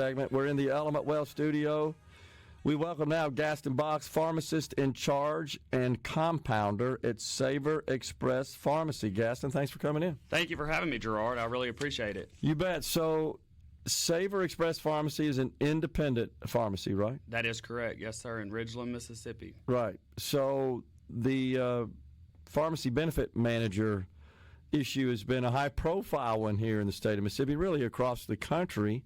segment. We're in the Element Well studio. We welcome now Gaston Box, pharmacist in charge and compounder at Savor Express Pharmacy. Gaston, thanks for coming in. Thank you for having me, Gerard. I really appreciate it. You bet. So, Savor Express Pharmacy is an independent pharmacy, right? That is correct. Yes, sir, in Ridgeland, Mississippi. Right. So, the pharmacy benefit manager issue has been a high-profile one here in the state of Mississippi, really across the country.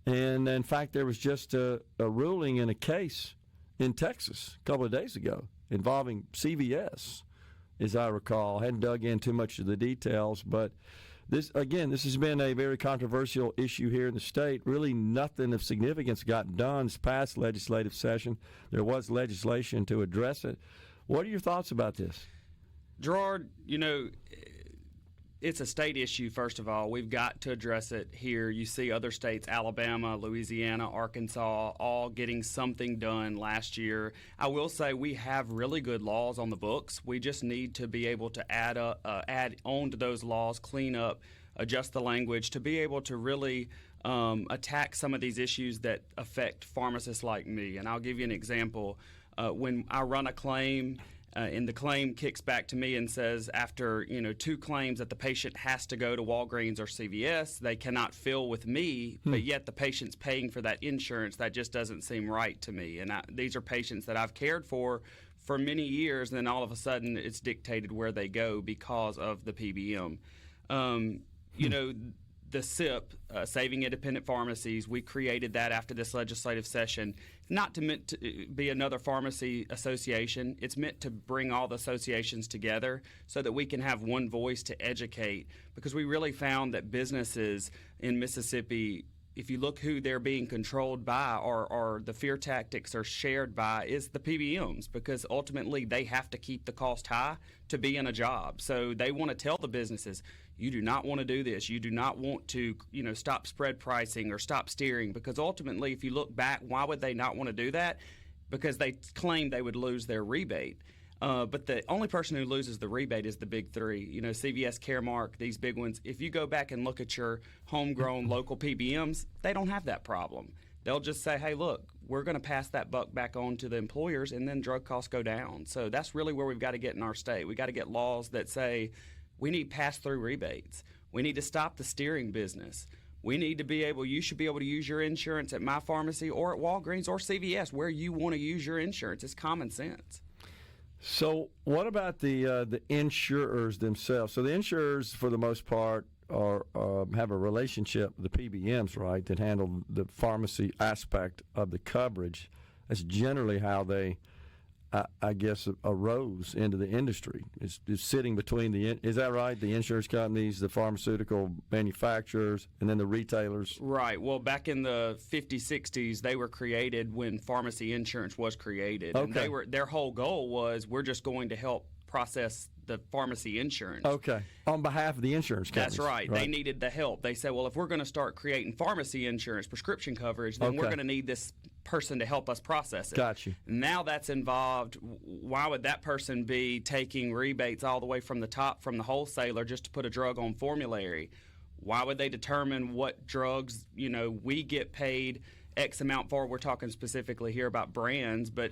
And, in fact, there was just a ruling in a case in Texas a couple of days ago involving CVS, as I recall. I hadn't dug in too much of the details, but this has been a very controversial issue here in the state. Really nothing of significance got done this past legislative session. There was legislation to address it. What are your thoughts about this? Gerard, it's a state issue, first of all. We've got to address it here. You see other states, Alabama, Louisiana, Arkansas, all getting something done last year. I will say we have really good laws on the books. We just need to be able to add on to those laws, clean up, adjust the language to be able to really attack some of these issues that affect pharmacists like me. And I'll give you an example. When I run a claim, and the claim kicks back to me and says after 2 claims that the patient has to go to Walgreens or CVS, they cannot fill with me, but yet the patient's paying for that insurance. That just doesn't seem right to me. And these are patients that I've cared for many years, and then all of a sudden it's dictated where they go because of the PBM. The SIP, Saving Independent Pharmacies, we created that after this legislative session. Not meant to be another pharmacy association. It's meant to bring all the associations together so that we can have one voice to educate, because we really found that businesses in Mississippi, if you look who they're being controlled by or the fear tactics are shared by, is the PBMs, because ultimately they have to keep the cost high to be in a job. So they want to tell the businesses, you do not want to do this. You do not want to, stop spread pricing or stop steering, because ultimately if you look back, why would they not want to do that? Because they claim they would lose their rebate. But the only person who loses the rebate is the big three, CVS, Caremark, these big ones. If you go back and look at your homegrown local PBMs, they don't have that problem. They'll just say, hey, look, we're going to pass that buck back on to the employers, and then drug costs go down. So that's really where we've got to get in our state. We've got to get laws that say we need pass-through rebates. We need to stop the steering business. We need to you should be able to use your insurance at my pharmacy or at Walgreens or CVS where you want to use your insurance. It's common sense. So what about the insurers themselves? So the insurers, for the most part, have a relationship with the PBMs, right, that handle the pharmacy aspect of the coverage. That's generally how they, I guess, arose into the industry. Is sitting between is that right? The insurance companies, the pharmaceutical manufacturers, and then the retailers. Right. Well, back in the 50s, 60s, they were created when pharmacy insurance was created. Okay. And their whole goal was we're just going to help process the pharmacy insurance. Okay. On behalf of the insurance companies. That's right. They needed the help. They said, well, if we're going to start creating pharmacy insurance, prescription coverage, then we're going to need this person to help us process it. Got you. Now that's involved. Why would that person be taking rebates all the way from the top from the wholesaler just to put a drug on formulary? Why would they determine what drugs, we get paid X amount for? We're talking specifically here about brands, but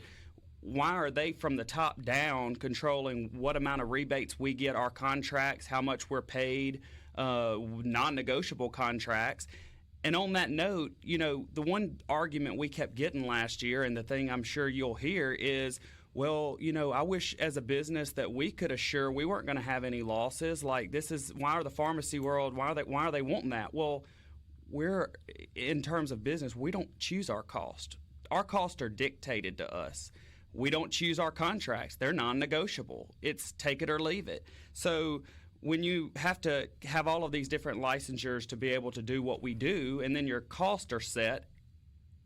why are they from the top down controlling what amount of rebates we get, our contracts, how much we're paid, non-negotiable contracts? And on that note, the one argument we kept getting last year, and the thing I'm sure you'll hear is, well, I wish as a business that we could assure we weren't going to have any losses. Like, why are the pharmacy world, why are they wanting that? Well, in terms of business, we don't choose our cost. Our costs are dictated to us. We don't choose our contracts. They're non-negotiable. It's take it or leave it. So when you have to have all of these different licensures to be able to do what we do, and then your costs are set,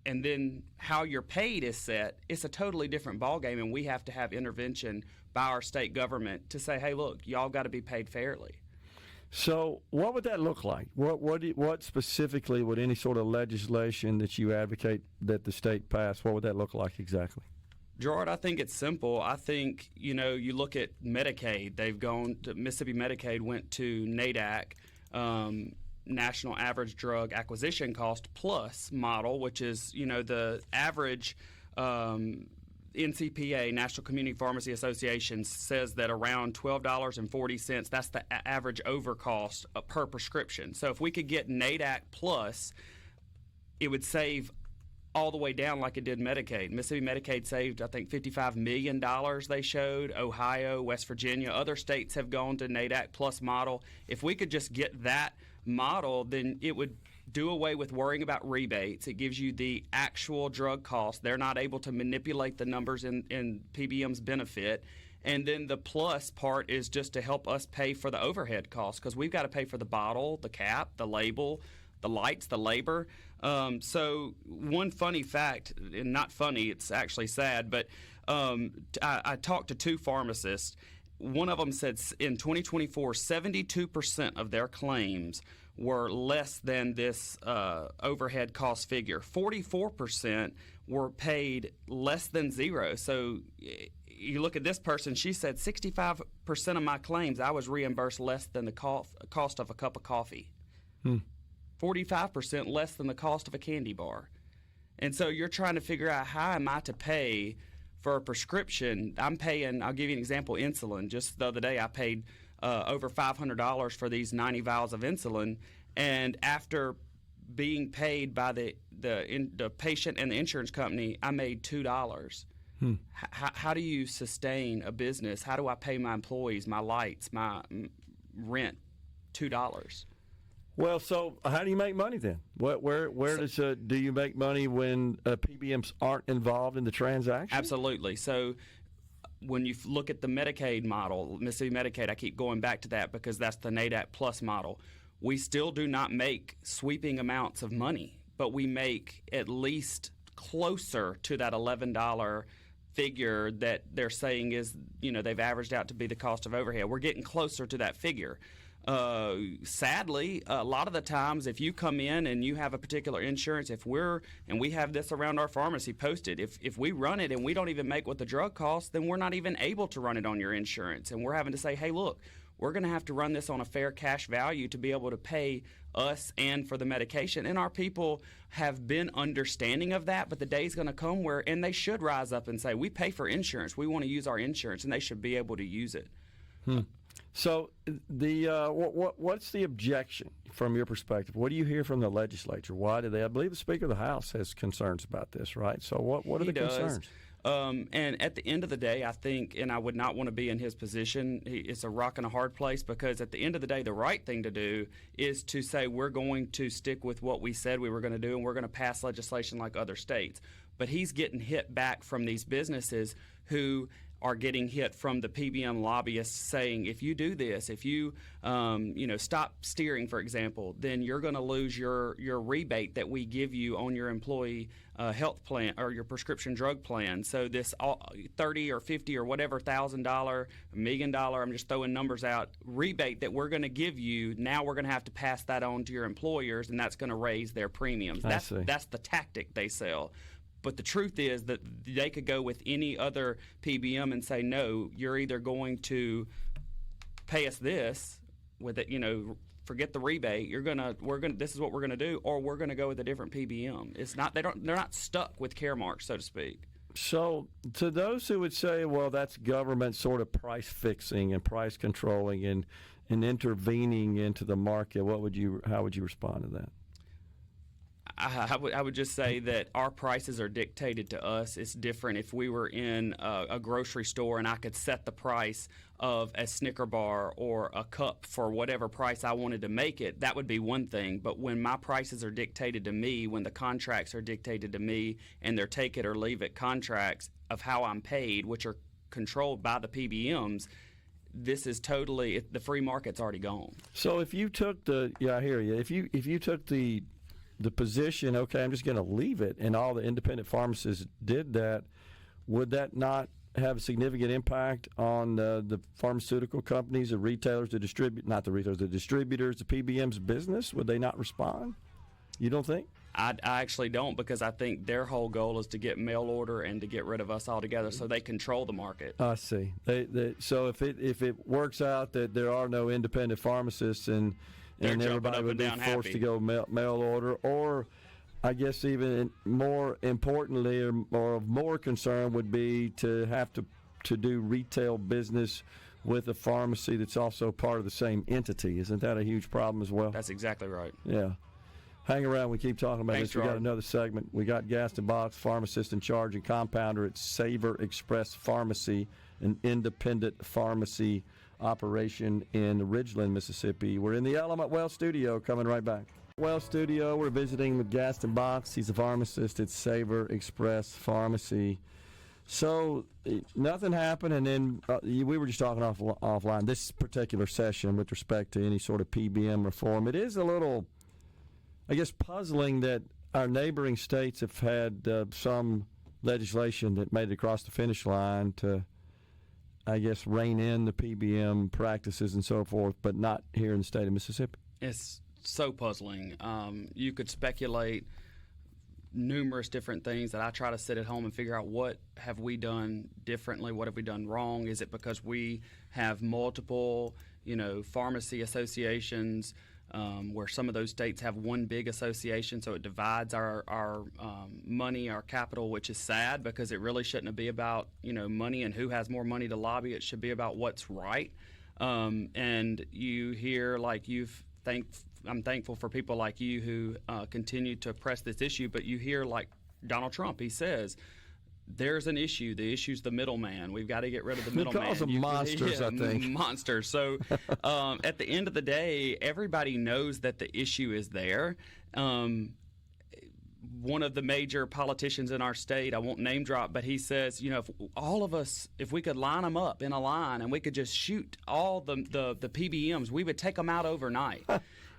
and then how you're paid is set, it's a totally different ballgame, and we have to have intervention by our state government to say, hey, look, y'all got to be paid fairly. So what would that look like? What specifically would any sort of legislation that you advocate that the state pass, what would that look like exactly? Gerard, I think it's simple. I think, you look at Medicaid. They've gone to Mississippi Medicaid went to NADAC national average drug acquisition cost plus model, which is, the average NCPA, National Community Pharmacy Association, says that around $12.40, that's the average overcost per prescription. So if we could get NADAC plus, it would save all the way down like it did Medicaid. Mississippi Medicaid saved, I think, $55 million they showed. Ohio, West Virginia, other states have gone to NADAC plus model. If we could just get that model, then it would do away with worrying about rebates. It gives you the actual drug cost. They're not able to manipulate the numbers in PBM's benefit. And then the plus part is just to help us pay for the overhead costs, because we've got to pay for the bottle, the cap, the label, the lights, the labor. So one funny fact, and not funny, it's actually sad, but I talked to two pharmacists. One of them said in 2024, 72% of their claims were less than this overhead cost figure. 44% were paid less than zero. So you look at this person, she said 65% of my claims I was reimbursed less than the cost of a cup of coffee. 45% less than the cost of a candy bar. And so you're trying to figure out, how am I to pay for a prescription? I'm paying, I'll give you an example, insulin. Just the other day I paid over $500 for these 90 vials of insulin, and after being paid by the patient and the insurance company, I made $2. How do you sustain a business? How do I pay my employees, my lights, my rent? $2. Well, so how do you make money then? Where do you make money when PBMs aren't involved in the transaction? Absolutely. So when you look at the Medicaid model, Mississippi Medicaid, I keep going back to that because that's the NADAC plus model. We still do not make sweeping amounts of money, but we make at least closer to that $11 figure that they're saying is, they've averaged out to be the cost of overhead. We're getting closer to that figure. Sadly, a lot of the times, if you come in and you have a particular insurance, and we have this around our pharmacy posted, if we run it and we don't even make what the drug costs, then we're not even able to run it on your insurance. And we're having to say, hey, look, we're going to have to run this on a fair cash value to be able to pay us and for the medication. And our people have been understanding of that, but the day's going to come and they should rise up and say, we pay for insurance. We want to use our insurance, and they should be able to use it. So what's the objection from your perspective? What do you hear from the legislature? Why do they? I believe the Speaker of the House has concerns about this, right? So what are the concerns? And at the end of the day, I think, and I would not want to be in his position, it's a rock and a hard place, because at the end of the day, the right thing to do is to say we're going to stick with what we said we were going to do, and we're going to pass legislation like other states. But he's getting hit back from these businesses who are getting hit from the PBM lobbyists saying, if you do this, if you stop steering, for example, then you're going to lose your rebate that we give you on your employee health plan or your prescription drug plan. So this $30 or $50 or whatever $1,000, $1 million, I'm just throwing numbers out, rebate that we're going to give you, now we're going to have to pass that on to your employers, and that's going to raise their premiums. That's the tactic they sell. But the truth is that they could go with any other PBM and say, no, you're either going to pay us this with it, forget the rebate. This is what we're gonna do, or we're gonna go with a different PBM. It's not they're not stuck with Caremark, so to speak. So to those who would say, well, that's government sort of price fixing and price controlling and intervening into the market, how would you respond to that? I would just say that our prices are dictated to us. It's different if we were in a grocery store and I could set the price of a Snicker bar or a cup for whatever price I wanted to make it. That would be one thing. But when my prices are dictated to me, when the contracts are dictated to me, and they're take it or leave it contracts of how I'm paid, which are controlled by the PBMs, this is totally the free market's already gone. So if you took I hear you. If you took the position, okay, I'm just going to leave it, and all the independent pharmacists did that, would that not have a significant impact on the pharmaceutical companies, the retailers, the distributors, the PBM's business? Would they not respond? You don't think? I actually don't, because I think their whole goal is to get mail order and to get rid of us altogether, so they control the market. I see. So if it works out that there are no independent pharmacists and They're and jumping everybody up would and be down forced happy. to go mail order, or I guess even more importantly or of more concern would be to have to do retail business with a pharmacy that's also part of the same entity. Isn't that a huge problem as well? That's exactly right. Yeah. Hang around. We keep talking about Thanks, this. We got Gerard. another segment. We got Gaston Box, pharmacist in charge and compounder at Savor Express Pharmacy, an independent pharmacy operation in Ridgeland, Mississippi. We're in the Element Well studio. Coming right back. Well studio. We're visiting with Gaston Box. He's a pharmacist at Savor Express Pharmacy. So nothing happened, and then we were just talking offline. This particular session with respect to any sort of PBM reform, it is a little, I guess, puzzling that our neighboring states have had some legislation that made it across the finish line to, I guess, rein in the PBM practices and so forth, but not here in the state of Mississippi. It's so puzzling. You could speculate numerous different things that I try to sit at home and figure out what have we done differently, what have we done wrong. Is it because we have multiple, pharmacy associations where some of those states have one big association, so it divides our money, our capital, which is sad because it really shouldn't be about money and who has more money to lobby. It should be about what's right. And you hear I'm thankful for people like you who continue to press this issue, but you hear like Donald Trump, he says, there's an issue. The issue's the middleman. We've got to get rid of the middleman. He calls them monsters, I think. Monsters. So at the end of the day, everybody knows that the issue is there. One of the major politicians in our state, I won't name drop, but he says, if all of us, if we could line them up in a line and we could just shoot all the PBMs, we would take them out overnight.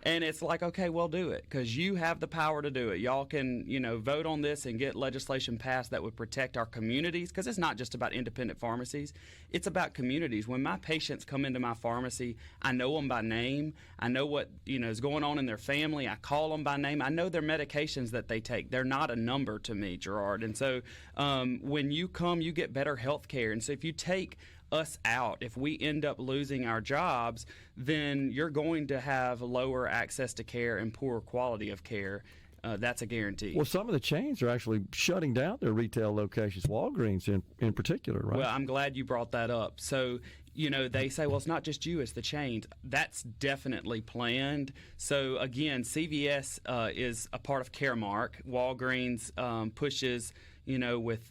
And it's like, okay, we'll do it because you have the power to do it. Y'all can, vote on this and get legislation passed that would protect our communities, because it's not just about independent pharmacies. It's about communities. When my patients come into my pharmacy, I know them by name. I know what, is going on in their family. I call them by name. I know their medications that they take. They're not a number to me, Gerard. And so when you come, you get better health care. And so if you take us out, if we end up losing our jobs, then you're going to have lower access to care and poor quality of care. That's a guarantee. Well, some of the chains are actually shutting down their retail locations, Walgreens in particular, right? Well, I'm glad you brought that up. So, they say, well, it's not just you, it's the chains. That's definitely planned. So, again, CVS is a part of Caremark. Walgreens pushes, with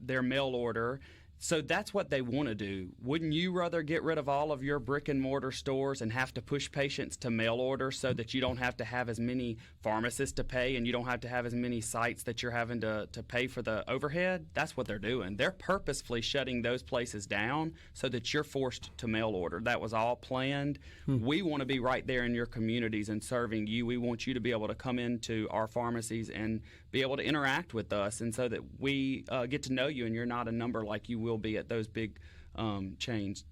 their mail order. So that's what they want to do. Wouldn't you rather get rid of all of your brick and mortar stores and have to push patients to mail order so that you don't have to have as many pharmacists to pay and you don't have to have as many sites that you're having to pay for the overhead? That's what they're doing. They're purposefully shutting those places down so that you're forced to mail order. That was all planned. We want to be right there in your communities and serving you. We want you to be able to come into our pharmacies and be able to interact with us, and so that we get to know you and you're not a number like you will be at those big chains.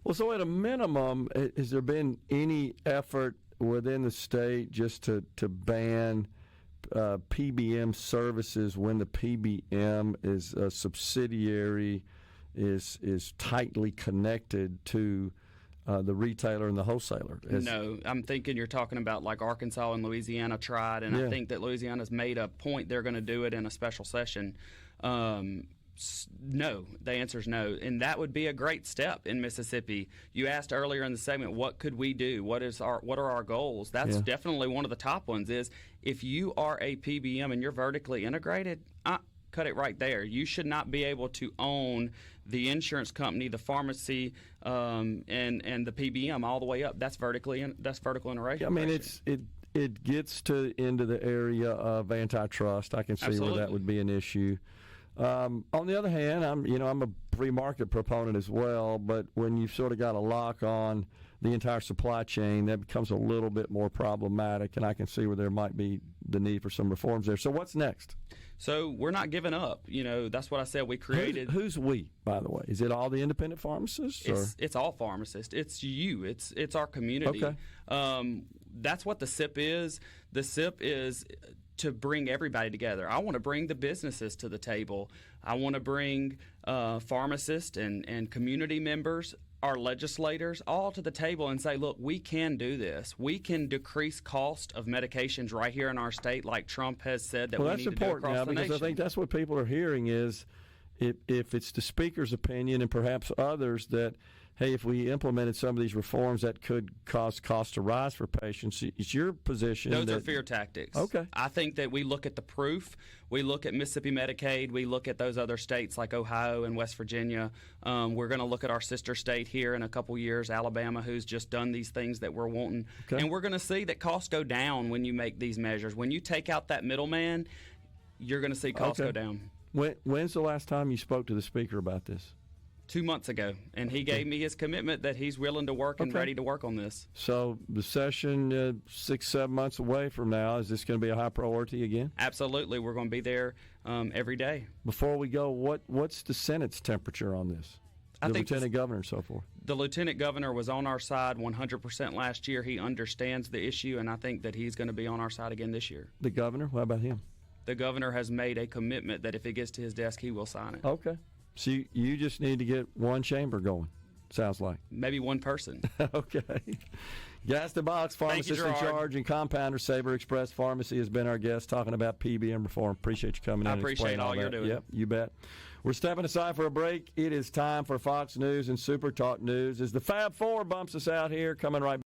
Well, so at a minimum, has there been any effort within the state just to ban PBM services when the PBM is a subsidiary, is tightly connected to the retailer and the wholesaler? No, I'm thinking you're talking about like Arkansas and Louisiana tried, and I think that Louisiana's made a point they're going to do it in a special session. No, the answer is no, and that would be a great step in Mississippi. You asked earlier in the segment, what could we do? What are our goals? That's definitely one of the top ones. Is if you are a PBM and you're vertically integrated, cut it right there. You should not be able to own the insurance company, the pharmacy, and the PBM all the way up. That's vertical integration. I mean, it gets into the area of antitrust. I can see Absolutely. where that would be an issue. On the other hand, I'm a free market proponent as well, but when you've sort of got a lock on the entire supply chain, that becomes a little bit more problematic, and I can see where there might be the need for some reforms there. So what's next? So we're not giving up. That's what I said. We created. Who's we, by the way? Is it all the independent pharmacists? It's all pharmacists. It's you. It's our community. Okay. That's what the SIP is. The SIP is to bring everybody together. I want to bring the businesses to the table. I want to bring pharmacists and community members our legislators all to the table and say, look, we can do this. We can decrease cost of medications right here in our state, like Trump has said that we need to do across the nation. Well, that's important now, because I think that's what people are hearing is if it's the Speaker's opinion and perhaps others that, hey, if we implemented some of these reforms, that could cause costs to rise for patients. It's your position. Those are fear tactics. Okay. I think that we look at the proof. We look at Mississippi Medicaid. We look at those other states like Ohio and West Virginia. We're going to look at our sister state here in a couple years, Alabama, who's just done these things that we're wanting. Okay. And we're going to see that costs go down when you make these measures. When you take out that middleman, you're going to see costs go down. When's the last time you spoke to the Speaker about this? 2 months ago, and he gave me his commitment that he's willing to work and ready to work on this. So the session 6-7 months away from now, is this going to be a high priority again? Absolutely. We're going to be there every day. Before we go, what's the Senate's temperature on this? The Lieutenant Governor and so forth. The Lieutenant Governor was on our side 100% last year. He understands the issue, and I think that he's going to be on our side again this year. The Governor? What about him? The Governor has made a commitment that if it gets to his desk, he will sign it. Okay. So you just need to get one chamber going, sounds like. Maybe one person. Okay. Gaston Box, pharmacist in charge and compounder, Sabre Express Pharmacy, has been our guest talking about PBM reform. Appreciate you coming in. I appreciate all you're doing. Yep, you bet. We're stepping aside for a break. It is time for Fox News and SuperTalk News as the Fab Four bumps us out here, coming right back.